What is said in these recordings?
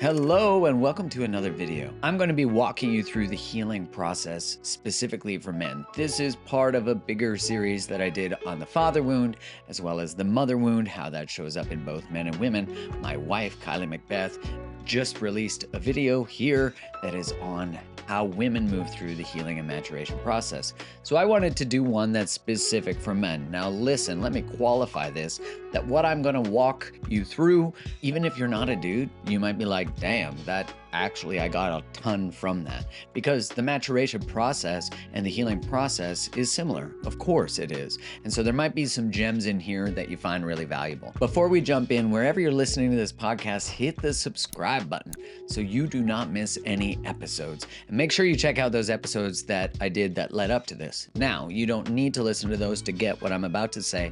Hello and welcome to another video. I'm going to be walking you through the healing process specifically for men. This is part of a bigger series that I did on the father wound as well as the mother wound, how that shows up in both men and women. My wife, Kylie Macbeth, just released a video here that is on how women move through the healing and maturation process. So I wanted to do one that's specific for men. Now listen, let me qualify this, that what I'm going to walk you through, even if you're not a dude, you might be like, damn, that actually I got a ton from that, because the maturation process and the healing process is similar. Of course it is. And so there might be some gems in here that you find really valuable. Before we jump in, wherever you're listening to this podcast, hit the subscribe button so you do not miss any episodes. And make sure you check out those episodes that I did that led up to this. Now, you don't need to listen to those to get what I'm about to say,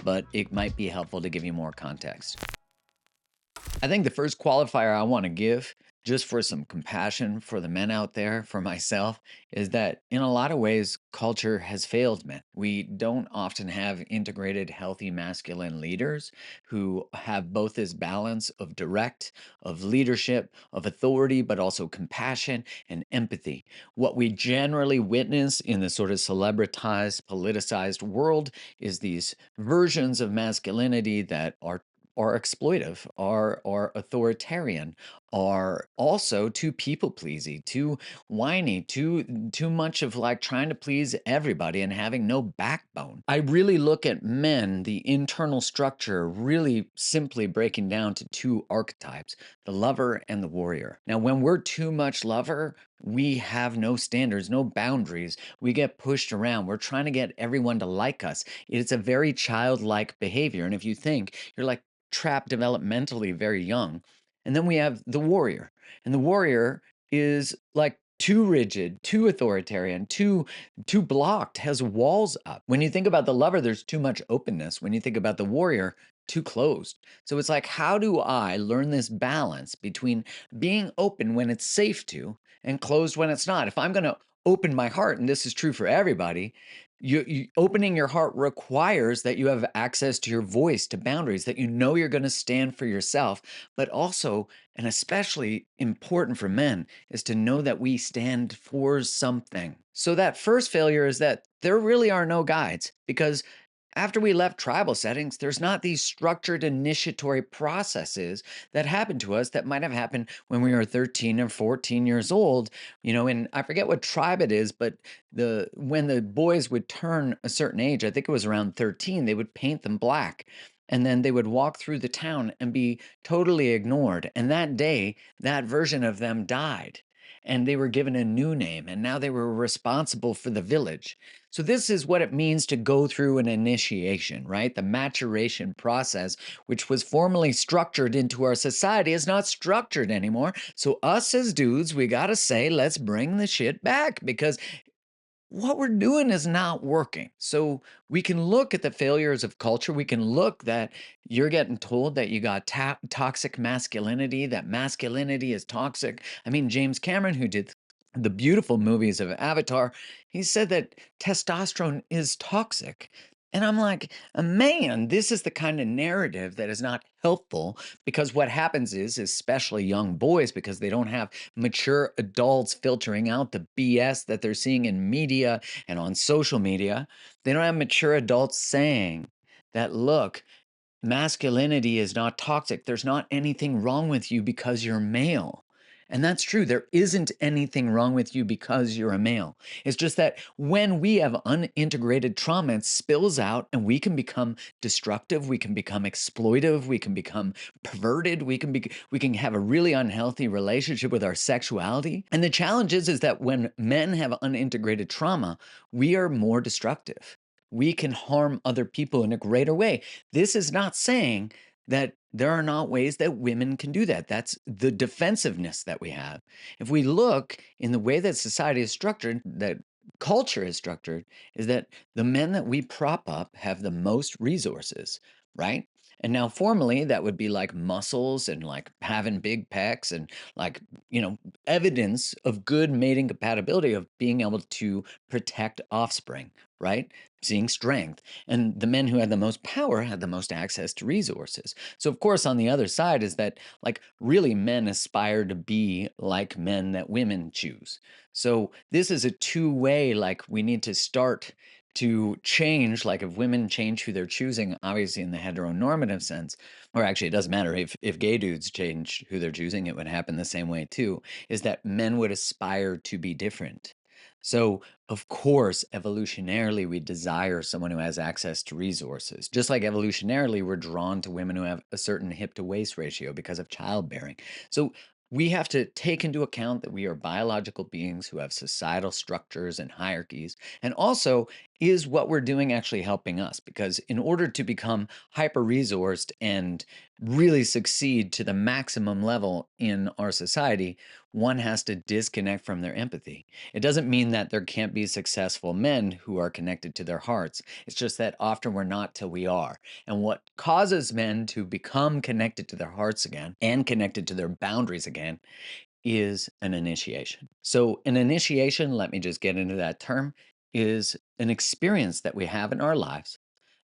but it might be helpful to give you more context. I think the first qualifier I want to give, just for some compassion for the men out there, for myself, is that in a lot of ways, culture has failed men. We don't often have integrated, healthy masculine leaders who have both this balance of direct, of leadership, of authority, but also compassion and empathy. What we generally witness in the sort of celebritized, politicized world is these versions of masculinity that are exploitive, are authoritarian, are also too people pleasy, too whiny, too much of like trying to please everybody and having no backbone. I really look at men, the internal structure, really simply breaking down to two archetypes, the lover and the warrior. Now, when we're too much lover, we have no standards, no boundaries. We get pushed around. We're trying to get everyone to like us. It's a very childlike behavior. And if you think you're like, trapped developmentally very young. And then we have the warrior. And the warrior is like too rigid, too authoritarian, too blocked, has walls up. When you think about the lover, there's too much openness. When you think about the warrior, too closed. So it's like, how do I learn this balance between being open when it's safe to and closed when it's not? If I'm going to open my heart, and this is true for everybody, opening your heart requires that you have access to your voice, to boundaries, that you know you're going to stand for yourself. But also, and especially important for men, is to know that we stand for something. So that first failure is that there really are no guides, because after we left tribal settings, there's not these structured initiatory processes that happen to us that might have happened when we were 13 or 14 years old. And I forget what tribe it is, but when the boys would turn a certain age, I think it was around 13, they would paint them black. And then they would walk through the town and be totally ignored. And that day, that version of them died. And they were given a new name, and now they were responsible for the village. So this is what it means to go through an initiation, right? The maturation process, which was formally structured into our society, is not structured anymore. So us as dudes, we got to say, let's bring the shit back, because what we're doing is not working. So we can look at the failures of culture. We can look that you're getting told that you got toxic masculinity, that masculinity is toxic. I mean, James Cameron, who did the beautiful movies of Avatar, he said that testosterone is toxic. And I'm like, man, this is the kind of narrative that is not helpful, because what happens is, especially young boys, because they don't have mature adults filtering out the BS that they're seeing in media and on social media, they don't have mature adults saying that, look, masculinity is not toxic. There's not anything wrong with you because you're male. And that's true. There isn't anything wrong with you because you're a male. It's just that when we have unintegrated trauma, it spills out and we can become destructive. We can become exploitive. We can become perverted. We can have a really unhealthy relationship with our sexuality. And the challenge is that when men have unintegrated trauma, we are more destructive. We can harm other people in a greater way. This is not saying that there are not ways that women can do that. That's the defensiveness that we have. If we look in the way that society is structured, that culture is structured, is that the men that we prop up have the most resources, right? And now formally that would be like muscles and like having big pecs and like, evidence of good mating compatibility, of being able to protect offspring, right? Seeing strength. And the men who had the most power had the most access to resources. So, of course, on the other side is that, like, really men aspire to be like men that women choose. So, this is a two-way, like, we need to start to change. Like, if women change who they're choosing, obviously in the heteronormative sense, or actually, it doesn't matter if gay dudes change who they're choosing, it would happen the same way too, is that men would aspire to be different. So, of course, evolutionarily, we desire someone who has access to resources. Just like evolutionarily, we're drawn to women who have a certain hip to waist ratio because of childbearing. So, we have to take into account that we are biological beings who have societal structures and hierarchies. And also, is what we're doing actually helping us? Because in order to become hyper resourced and really succeed to the maximum level in our society, one has to disconnect from their empathy. It doesn't mean that there can't be successful men who are connected to their hearts. It's just that often we're not till we are. And what causes men to become connected to their hearts again and connected to their boundaries again is an initiation. So, an initiation, let me just get into that term, is an experience that we have in our lives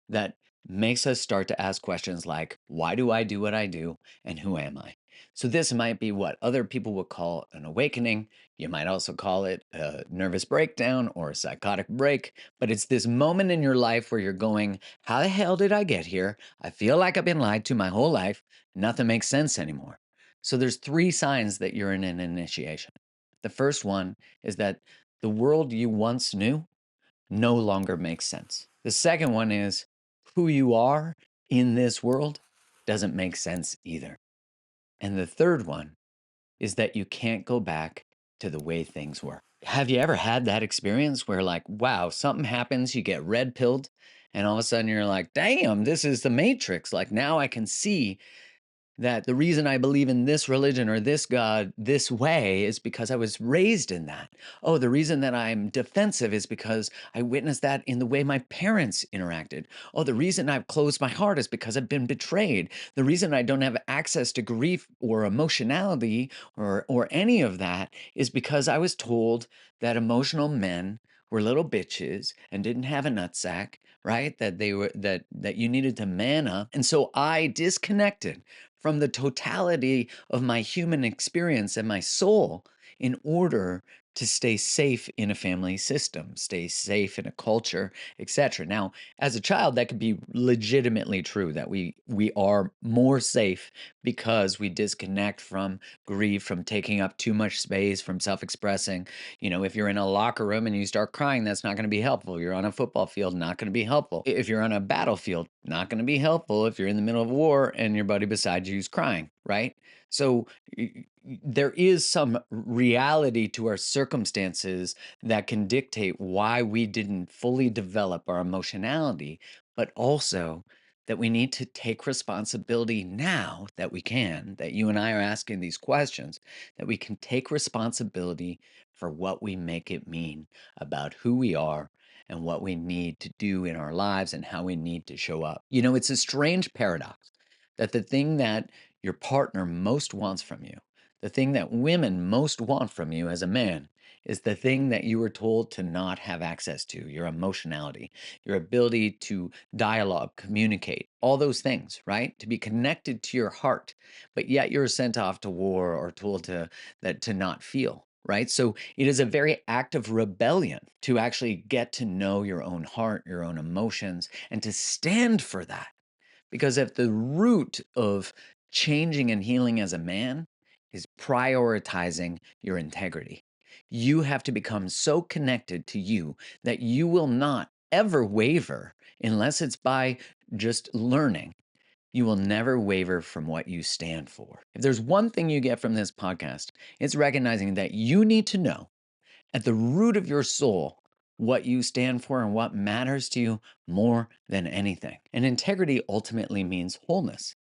that makes us start to ask questions like, why do I do what I do? And who am I? So, this might be what other people would call an awakening. You might also call it a nervous breakdown or a psychotic break. But it's this moment in your life where you're going, how the hell did I get here? I feel like I've been lied to my whole life. Nothing makes sense anymore. So, there's three signs that you're in an initiation. The first one is that the world you once knew no longer makes sense. The second one is who you are in this world doesn't make sense either. And the third one is that you can't go back to the way things were. Have you ever had that experience where, like, wow, something happens, you get red pilled, and all of a sudden you're like, damn, this is the Matrix. Like, now I can see that the reason I believe in this religion or this God this way is because I was raised in that. Oh, the reason that I'm defensive is because I witnessed that in the way my parents interacted. Oh, the reason I've closed my heart is because I've been betrayed. The reason I don't have access to grief or emotionality or any of that is because I was told that emotional men were little bitches and didn't have a nutsack, right? That they were that you needed to man up. And so I disconnected from the totality of my human experience and my soul in order to stay safe in a family system, stay safe in a culture, etc. Now, as a child, that could be legitimately true that we are more safe because we disconnect from grief, from taking up too much space, from self-expressing. You know, if you're in a locker room and you start crying, that's not going to be helpful. You're on a football field, not going to be helpful. If you're on a battlefield, not going to be helpful if you're in the middle of war and your buddy beside you is crying, right? So there is some reality to our circumstances that can dictate why we didn't fully develop our emotionality, but also that we need to take responsibility now that we can, that you and I are asking these questions, that we can take responsibility for what we make it mean about who we are and what we need to do in our lives and how we need to show up. You know, it's a strange paradox that the thing that your partner most wants from you, the thing that women most want from you as a man, is the thing that you were told to not have access to, your emotionality, your ability to dialogue, communicate, all those things, right? To be connected to your heart, but yet you're sent off to war or told to not feel, right? So it is a very active rebellion to actually get to know your own heart, your own emotions, and to stand for that. Because at the root of changing and healing as a man is prioritizing your integrity. You have to become so connected to you that you will not ever waver unless it's by just learning. You will never waver from what you stand for. If there's one thing you get from this podcast, it's recognizing that you need to know at the root of your soul what you stand for and what matters to you more than anything. And integrity ultimately means wholeness.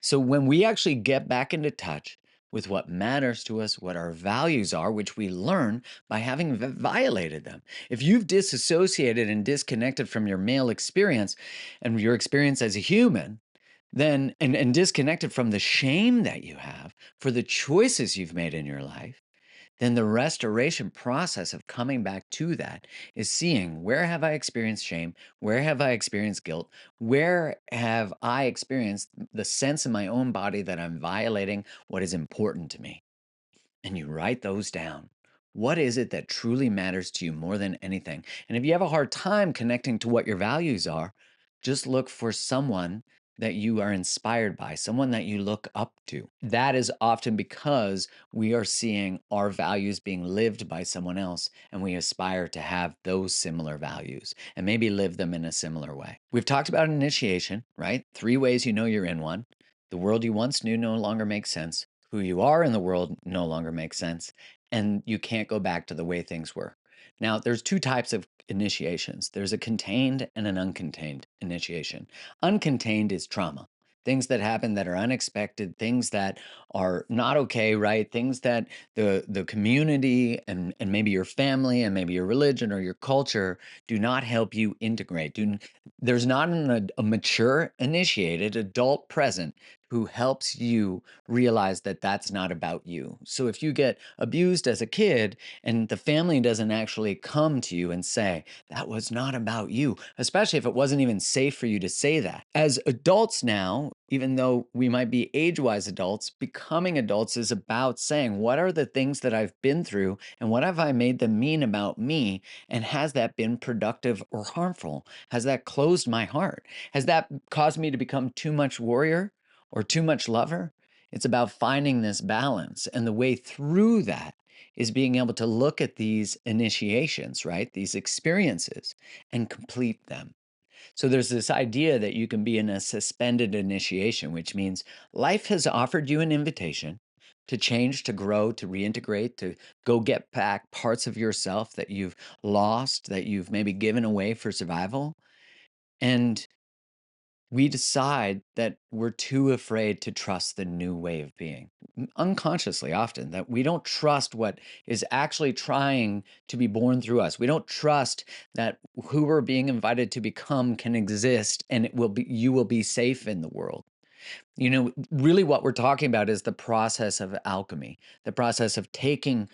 So when we actually get back into touch with what matters to us, what our values are, which we learn by having violated them. If you've disassociated and disconnected from your male experience and your experience as a human, then and disconnected from the shame that you have for the choices you've made in your life, then the restoration process of coming back to that is seeing, where have I experienced shame? Where have I experienced guilt? Where have I experienced the sense in my own body that I'm violating what is important to me? And you write those down. What is it that truly matters to you more than anything? And if you have a hard time connecting to what your values are, just look for someone that you are inspired by, someone that you look up to. That is often because we are seeing our values being lived by someone else, and we aspire to have those similar values and maybe live them in a similar way. We've talked about initiation, right? 3 ways you know you're in one. The world you once knew no longer makes sense. Who you are in the world no longer makes sense, and you can't go back to the way things were. Now, there's 2 types of initiations. There's a contained and an uncontained initiation. Uncontained is trauma. Things that happen that are unexpected, things that are not okay, right? Things that the community and maybe your family and maybe your religion or your culture do not help you integrate. There's not a mature, initiated adult present who helps you realize that that's not about you. So if you get abused as a kid and the family doesn't actually come to you and say, that was not about you, especially if it wasn't even safe for you to say that. As adults now, even though we might be age-wise adults, becoming adults is about saying, what are the things that I've been through and what have I made them mean about me? And has that been productive or harmful? Has that closed my heart? Has that caused me to become too much warrior or too much lover? It's about finding this balance. And the way through that is being able to look at these initiations, right? These experiences and complete them. So there's this idea that you can be in a suspended initiation, which means life has offered you an invitation to change, to grow, to reintegrate, to go get back parts of yourself that you've lost, that you've maybe given away for survival. And we decide that we're too afraid to trust the new way of being, unconsciously often, that we don't trust what is actually trying to be born through us. We don't trust that who we're being invited to become can exist and you will be safe in the world. Really what we're talking about is the process of alchemy, the process of taking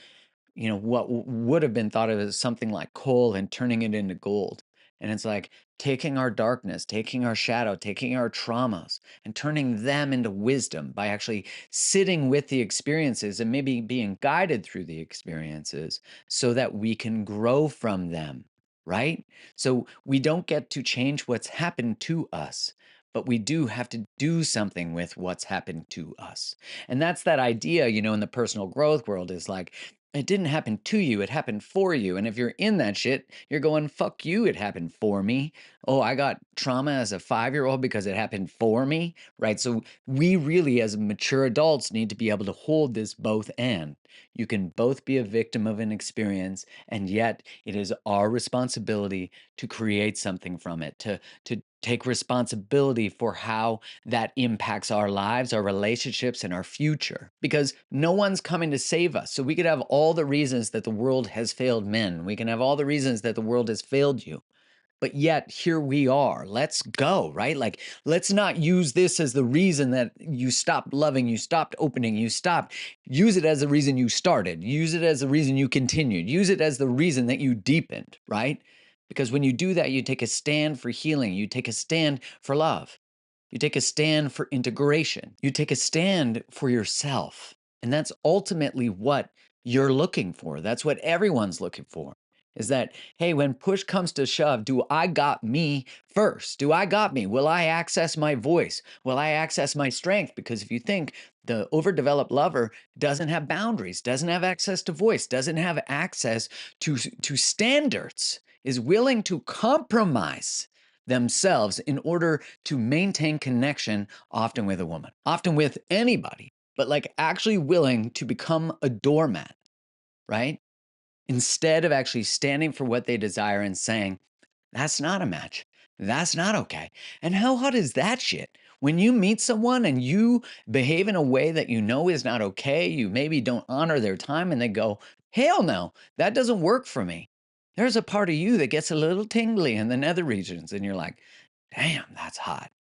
what would have been thought of as something like coal and turning it into gold. And it's like taking our darkness, taking our shadow, taking our traumas and turning them into wisdom by actually sitting with the experiences and maybe being guided through the experiences so that we can grow from them, right? So we don't get to change what's happened to us, but we do have to do something with what's happened to us. And that's that idea, in the personal growth world is like, it didn't happen to you, it happened for you. And if you're in that shit, you're going, fuck you, it happened for me. Oh, I got trauma as a 5-year-old because it happened for me, right? So we really, as mature adults, need to be able to hold this both and. You can both be a victim of an experience, and yet it is our responsibility to create something from it, to take responsibility for how that impacts our lives, our relationships, and our future. Because no one's coming to save us. So we could have all the reasons that the world has failed men. We can have all the reasons that the world has failed you. But yet here we are. Let's go, right? Like, let's not use this as the reason that you stopped loving, you stopped opening, you stopped. Use it as the reason you started. Use it as the reason you continued. Use it as the reason that you deepened, right? Because when you do that, you take a stand for healing. You take a stand for love. You take a stand for integration. You take a stand for yourself. And that's ultimately what you're looking for. That's what everyone's looking for. Is that, hey, when push comes to shove, do I got me first? Do I got me? Will I access my voice? Will I access my strength? Because if you think the overdeveloped lover doesn't have boundaries, doesn't have access to voice, doesn't have access to standards, is willing to compromise themselves in order to maintain connection, often with a woman, often with anybody, but like actually willing to become a doormat, right? Instead of actually standing for what they desire and saying, that's not a match. That's not okay. And how hot is that shit? When you meet someone and you behave in a way that you know is not okay, you maybe don't honor their time and they go, hell no, that doesn't work for me. There's a part of you that gets a little tingly in the nether regions and you're like, damn, that's hot.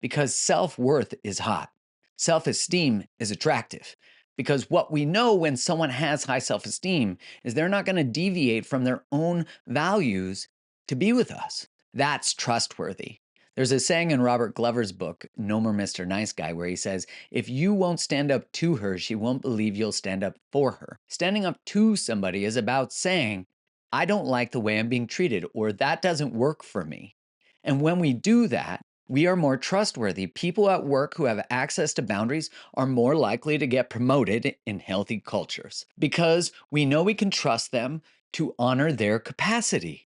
Because self-worth is hot. Self-esteem is attractive. Because what we know when someone has high self esteem is they're not going to deviate from their own values to be with us. That's trustworthy. There's a saying in Robert Glover's book, No More Mr. Nice Guy, where he says, if you won't stand up to her, she won't believe you'll stand up for her. Standing up to somebody is about saying, I don't like the way I'm being treated, or that doesn't work for me. And when we do that, we are more trustworthy. People at work who have access to boundaries are more likely to get promoted in healthy cultures because we know we can trust them to honor their capacity.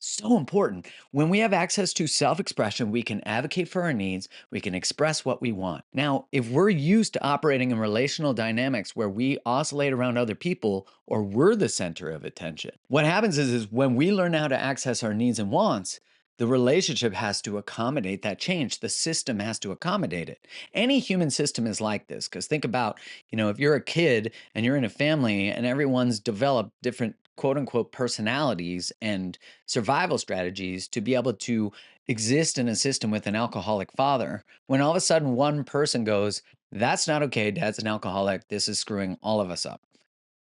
So important. When we have access to self expression, we can advocate for our needs, we can express what we want. Now, if we're used to operating in relational dynamics where we oscillate around other people or we're the center of attention, what happens is when we learn how to access our needs and wants, the relationship has to accommodate that change. The system has to accommodate it. Any human system is like this because think about, if you're a kid and you're in a family and everyone's developed different quote unquote personalities and survival strategies to be able to exist in a system with an alcoholic father, when all of a sudden one person goes, that's not okay, dad's an alcoholic, this is screwing all of us up.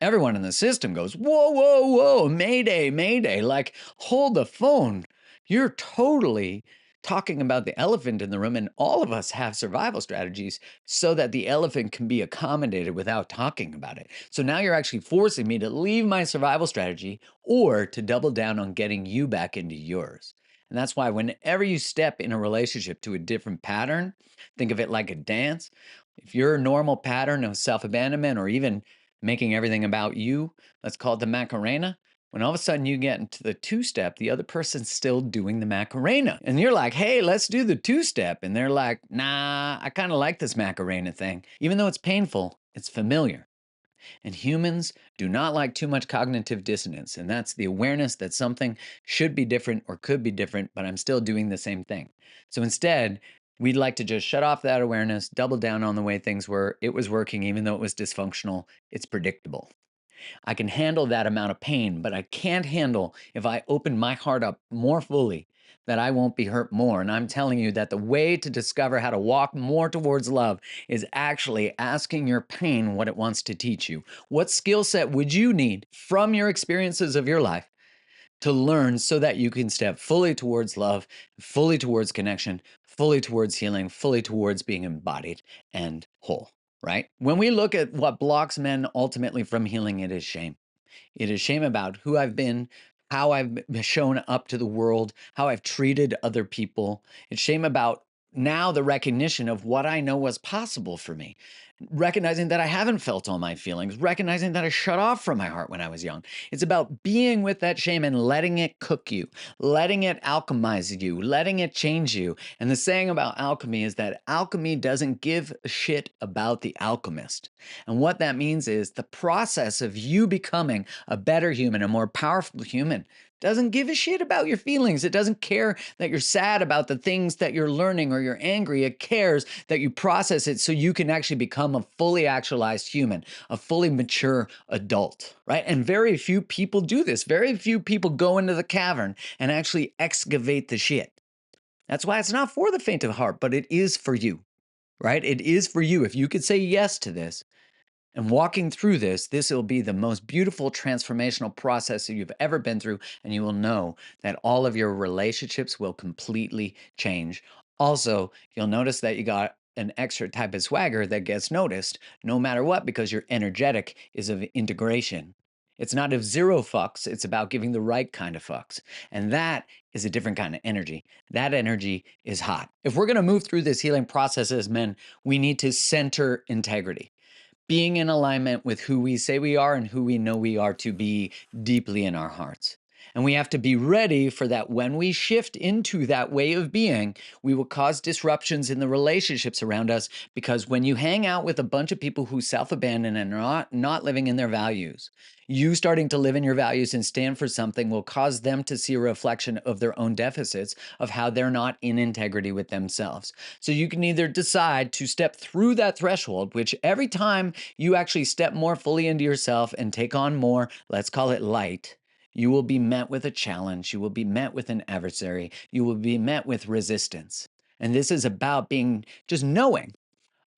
Everyone in the system goes, whoa, whoa, whoa, mayday, mayday. Like, hold the phone. You're totally talking about the elephant in the room, and all of us have survival strategies so that the elephant can be accommodated without talking about it. So now you're actually forcing me to leave my survival strategy or to double down on getting you back into yours. And that's why whenever you step in a relationship to a different pattern, think of it like a dance. If your normal pattern of self abandonment or even making everything about you, let's call it the Macarena. When all of a sudden you get into the two step, the other person's still doing the Macarena. And you're like, hey, let's do the two step. And they're like, nah, I kind of like this Macarena thing. Even though it's painful, it's familiar. And humans do not like too much cognitive dissonance. And that's the awareness that something should be different or could be different, but I'm still doing the same thing. So instead, we'd like to just shut off that awareness, double down on the way things were. It was working, even though it was dysfunctional. It's predictable. I can handle that amount of pain, but I can't handle if I open my heart up more fully that I won't be hurt more. And I'm telling you that the way to discover how to walk more towards love is actually asking your pain what it wants to teach you. What skill set would you need from your experiences of your life to learn so that you can step fully towards love, fully towards connection, fully towards healing, fully towards being embodied and whole? Right? When we look at what blocks men ultimately from healing, it is shame. It is shame about who I've been, how I've shown up to the world, how I've treated other people. It's shame about now the recognition of what I know was possible for me. Recognizing that I haven't felt all my feelings, recognizing that I shut off from my heart when I was young. It's about being with that shame and letting it cook you, letting it alchemize you, letting it change you. And the saying about alchemy is that alchemy doesn't give a shit about the alchemist. And what that means is the process of you becoming a better human, a more powerful human, doesn't give a shit about your feelings. It doesn't care that you're sad about the things that you're learning or you're angry. It cares that you process it so you can actually become a fully actualized human, a fully mature adult, right? And very few people do this. Very few people go into the cavern and actually excavate the shit. That's why it's not for the faint of heart, but it is for you, right? It is for you. If you could say yes to this, and walking through this will be the most beautiful transformational process that you've ever been through. And you will know that all of your relationships will completely change. Also, you'll notice that you got an extra type of swagger that gets noticed no matter what, because your energetic is of integration. It's not of zero fucks. It's about giving the right kind of fucks. And that is a different kind of energy. That energy is hot. If we're going to move through this healing process as men, we need to center integrity, being in alignment with who we say we are and who we know we are to be deeply in our hearts. And we have to be ready for that. When we shift into that way of being, we will cause disruptions in the relationships around us, because when you hang out with a bunch of people who self-abandon and are not living in their values, you starting to live in your values and stand for something will cause them to see a reflection of their own deficits, of how they're not in integrity with themselves. So you can either decide to step through that threshold, which every time you actually step more fully into yourself and take on more, let's call it light, you will be met with a challenge. You will be met with an adversary. You will be met with resistance. And this is about being just knowing.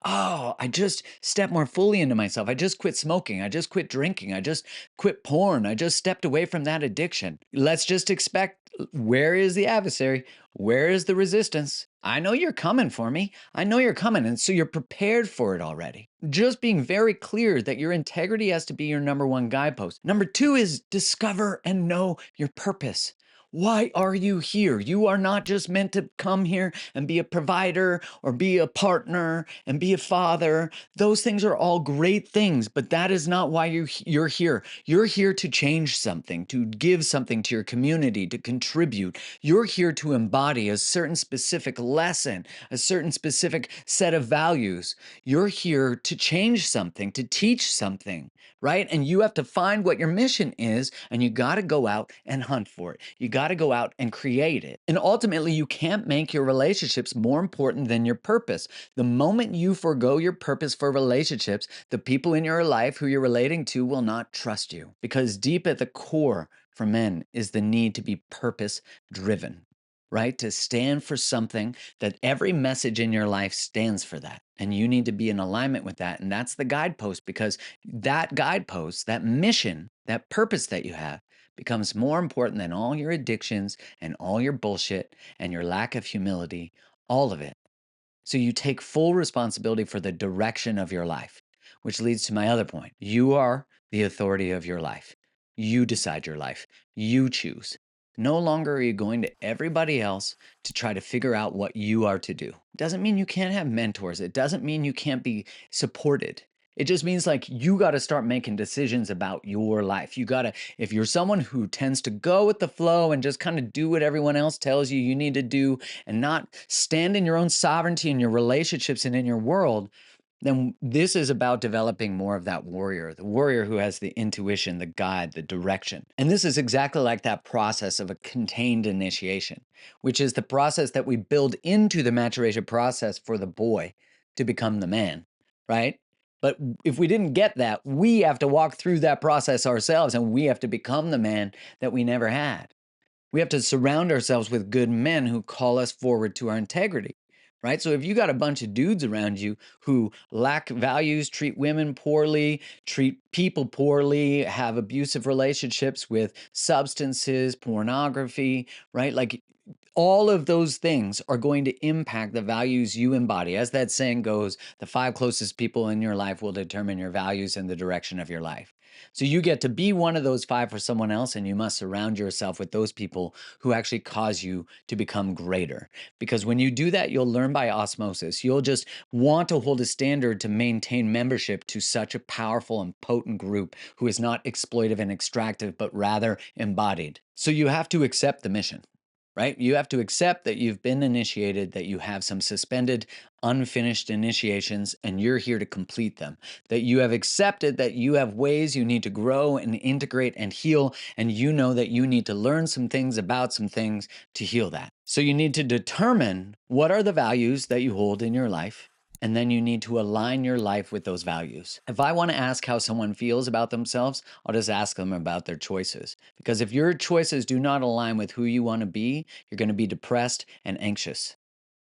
Oh, I just stepped more fully into myself. I just quit smoking. I just quit drinking. I just quit porn. I just stepped away from that addiction. Let's just expect, where is the adversary? Where is the resistance? I know you're coming for me. I know you're coming. And so you're prepared for it already. Just being very clear that your integrity has to be your number one guidepost. Number two is discover and know your purpose. Why are you here? You are not just meant to come here and be a provider or be a partner and be a father. Those things are all great things, but that is not why you're here. You're here to change something, to give something to your community, to contribute. You're here to embody a certain specific lesson, a certain specific set of values. You're here to change something, to teach something, right? And you have to find what your mission is, and you got to go out and hunt for it. You got to go out and create it. And ultimately, you can't make your relationships more important than your purpose. The moment you forego your purpose for relationships, the people in your life who you're relating to will not trust you, because deep at the core for men is the need to be purpose driven, right? To stand for something, that every message in your life stands for that. And you need to be in alignment with that. And that's the guidepost, because that guidepost, that mission, that purpose that you have becomes more important than all your addictions and all your bullshit and your lack of humility, all of it. So you take full responsibility for the direction of your life, which leads to my other point. You are the authority of your life. You decide your life. You choose. No longer are you going to everybody else to try to figure out what you are to do. It doesn't mean you can't have mentors. It doesn't mean you can't be supported. It just means like you got to start making decisions about your life. You got to, if you're someone who tends to go with the flow and just kind of do what everyone else tells you need to do and not stand in your own sovereignty in your relationships and in your world, then this is about developing more of that warrior, the warrior who has the intuition, the guide, the direction. And this is exactly like that process of a contained initiation, which is the process that we build into the maturation process for the boy to become the man, right? But if we didn't get that, we have to walk through that process ourselves, and we have to become the man that we never had. We have to surround ourselves with good men who call us forward to our integrity, right? So if you got a bunch of dudes around you who lack values, treat women poorly, treat people poorly, have abusive relationships with substances, pornography, right? Like all of those things are going to impact the values you embody. As that saying goes, the 5 closest people in your life will determine your values and the direction of your life. So you get to be one of those 5 for someone else, and you must surround yourself with those people who actually cause you to become greater. Because when you do that, you'll learn by osmosis. You'll just want to hold a standard to maintain membership to such a powerful and potent group who is not exploitive and extractive, but rather embodied. So you have to accept the mission, right? You have to accept that you've been initiated, that you have some suspended, unfinished initiations, and you're here to complete them. That you have accepted that you have ways you need to grow and integrate and heal, and you know that you need to learn some things about some things to heal that. So you need to determine what are the values that you hold in your life. And then you need to align your life with those values. If I want to ask how someone feels about themselves, I'll just ask them about their choices. Because if your choices do not align with who you want to be, you're going to be depressed and anxious,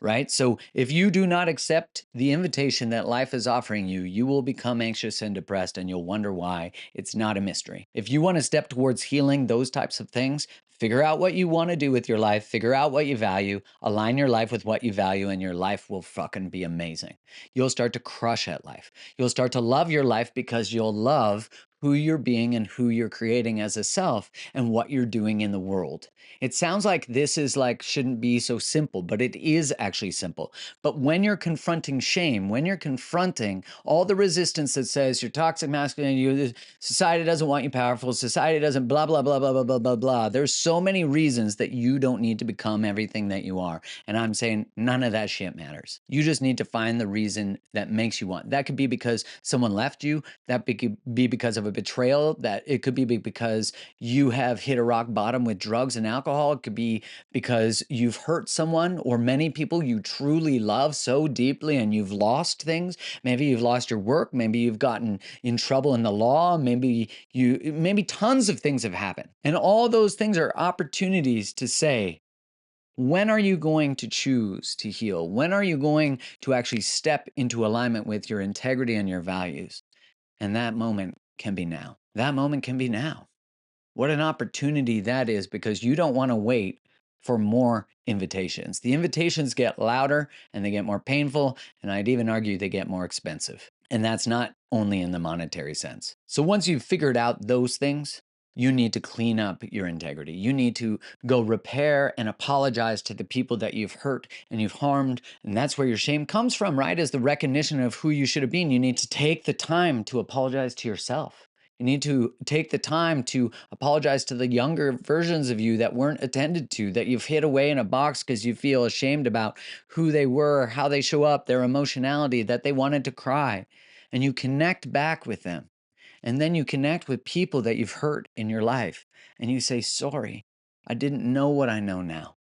right? So if you do not accept the invitation that life is offering you, you will become anxious and depressed, and you'll wonder why. It's not a mystery. If you want to step towards healing those types of things, figure out what you want to do with your life, figure out what you value, align your life with what you value, and your life will fucking be amazing. You'll start to crush at life. You'll start to love your life because you'll love who you're being and who you're creating as a self and what you're doing in the world. It sounds like this is like shouldn't be so simple, but it is actually simple. But when you're confronting shame, when you're confronting all the resistance that says you're toxic masculinity, society doesn't want you powerful, society doesn't blah, blah, blah, blah, blah, blah, blah, blah. There's so many reasons that you don't need to become everything that you are. And I'm saying none of that shit matters. You just need to find the reason that makes you want. That could be because someone left you. That could be because of a betrayal. That it could be because you have hit a rock bottom with drugs and alcohol. It could be because you've hurt someone or many people you truly love so deeply and you've lost things. Maybe you've lost your work. Maybe you've gotten in trouble in the law. Maybe tons of things have happened. And all those things are opportunities to say, When are you going to choose to heal? When are you going to actually step into alignment with your integrity and your values? And that moment can be now. That moment can be now. What an opportunity that is, because you don't want to wait for more invitations. The invitations get louder and they get more painful, and I'd even argue they get more expensive. And that's not only in the monetary sense. So once you've figured out those things, you need to clean up your integrity. You need to go repair and apologize to the people that you've hurt and you've harmed. And that's where your shame comes from, right? Is the recognition of who you should have been. You need to take the time to apologize to yourself. You need to take the time to apologize to the younger versions of you that weren't attended to, that you've hid away in a box because you feel ashamed about who they were, how they show up, their emotionality, that they wanted to cry. And you connect back with them. And then you connect with people that you've hurt in your life. And you say, sorry, I didn't know what I know now.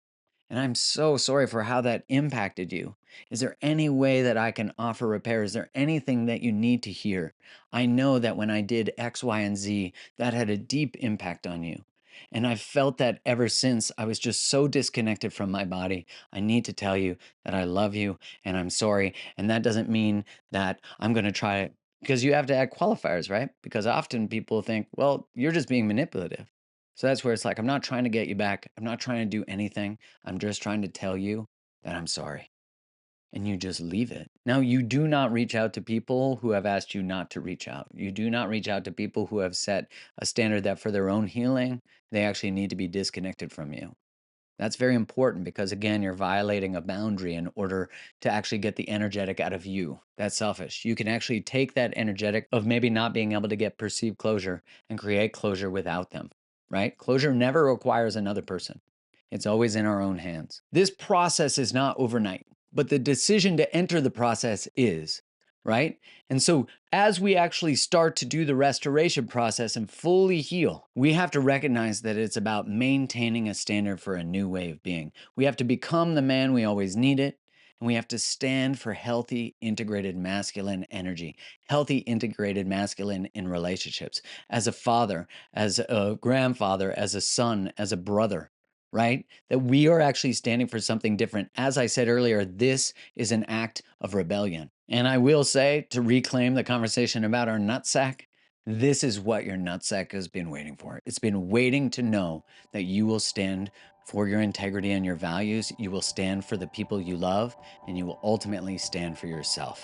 And I'm so sorry for how that impacted you. Is there any way that I can offer repair? Is there anything that you need to hear? I know that when I did X, Y, and Z, that had a deep impact on you. And I've felt that ever since. I was just so disconnected from my body. I need to tell you that I love you and I'm sorry. And that doesn't mean that I'm going to try, because you have to add qualifiers, right? Because often people think, well, you're just being manipulative. So that's where it's like, I'm not trying to get you back. I'm not trying to do anything. I'm just trying to tell you that I'm sorry. And you just leave it. Now, you do not reach out to people who have asked you not to reach out. You do not reach out to people who have set a standard that for their own healing, they actually need to be disconnected from you. That's very important because, again, you're violating a boundary in order to actually get the energetic out of you. That's selfish. You can actually take that energetic of maybe not being able to get perceived closure and create closure without them, right? Closure never requires another person. It's always in our own hands. This process is not overnight, but the decision to enter the process is, right? And so as we actually start to do the restoration process and fully heal, we have to recognize that it's about maintaining a standard for a new way of being. We have to become the man we always needed, and we have to stand for healthy, integrated masculine energy, healthy, integrated masculine in relationships, as a father, as a grandfather, as a son, as a brother, right? That we are actually standing for something different. As I said earlier, this is an act of rebellion. And I will say, to reclaim the conversation about our nutsack, this is what your nutsack has been waiting for. It's been waiting to know that you will stand for your integrity and your values. You will stand for the people you love, and you will ultimately stand for yourself.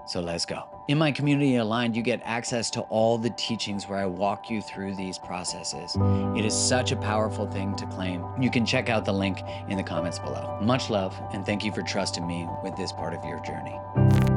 So let's go. In my community Aligned, you get access to all the teachings where I walk you through these processes. It is such a powerful thing to claim. You can check out the link in the comments below. Much love, and thank you for trusting me with this part of your journey.